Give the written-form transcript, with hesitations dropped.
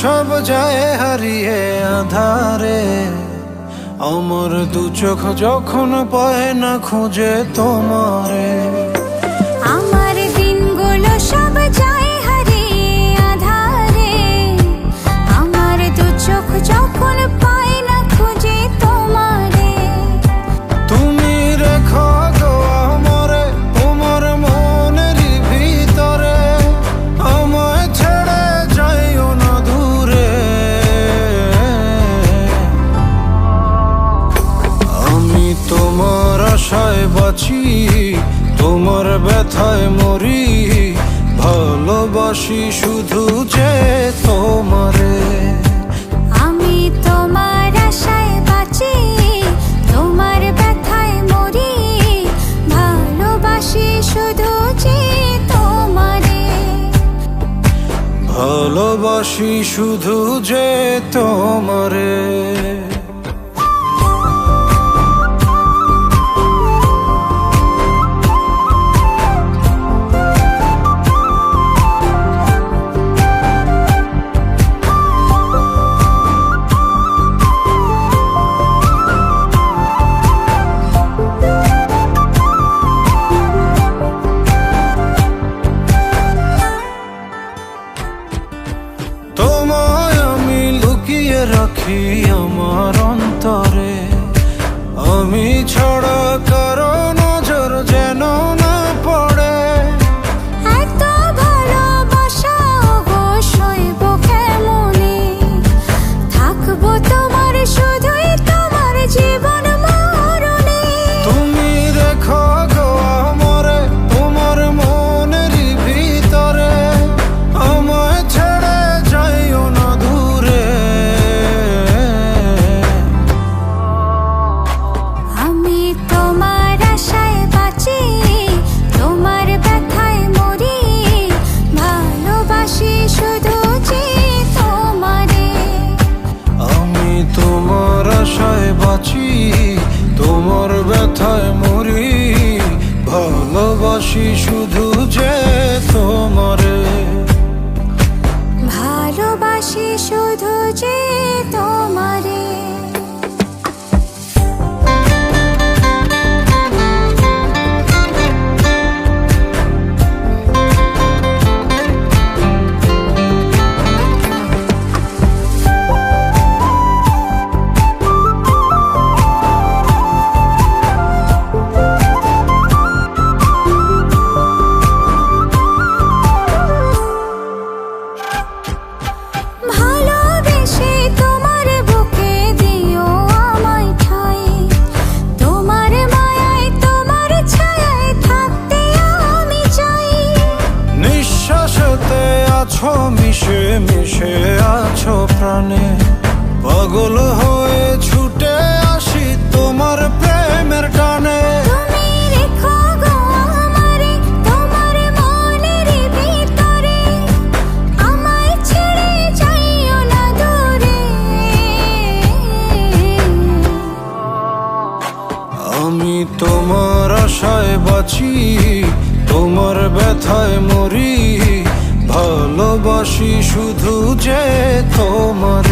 সব যায় হারিয়ে আধারে, আমার দু চোখ যখন পায় না খুঁজে তোমারে। আমার দিনগুলো সব যায় হারিয়ে আধারে, আমার দু চোখ যখন পায় না খুঁজে তোমারে। তুমি রেখো গো আমারে তোমার মনের ভিতরে, আমায় ছেড়ে যাইও না দূরে। আমি তোমার আশায় বাঁচি, তোমার ব্যথায় মরি, ভালোবাসি শুধু যে তোমারে। আমি তোমার আশায় বাঁচি, তোমার ব্যথায় মরি, ভালোবাসি শুধু যে তোমারে। ভালোবাসি শুধু যে তোমারে। তোমায় আমি লুকিয়ে রাখি আমার অন্তরে, আমি ছাড়া কারো নজর যেন না পড়ে। এত ভালোবাসা অবশ্যই বুকে মনে, থাকবো তোমার শুধুই তোমার জীবন মরণে। তুমি রেখো গো আমারে তোমার মনের ভিতরে, আমায় ছেড়ে যাইও না দূরে। আমি তোমার আশায় বাঁচি, তোমার ব্যথায় মরি, ভালোবাসি শুধু যে তোমারে। আমি তোমার আশায় বাঁচি, তোমার ব্যথায় মরি, ভালোবাসি শুধু যে তোমারে। ভালোবাসি শুধু যে তোমারে। ভালোবেসে তোমার বুকে দিও আমায় ঠাঁই, তোমার মায়ায় তোমার ছায়ায় থাকতে আমি চাই। নিঃশ্বাসেতে আছো মিশে মিশে আছো প্রাণে, পাগল হয়ে ছুটে আসি তোমার প্রেমের টানে। তুমি রেখো গো আমারে তোমার মনের ভিতরে, আমায় ছেড়ে যাইও না দূরে। আমি তোমার আশায় বাঁচি, তোমার ব্যথায় মরি, ভালোবাসি শুধু যে তোমারে।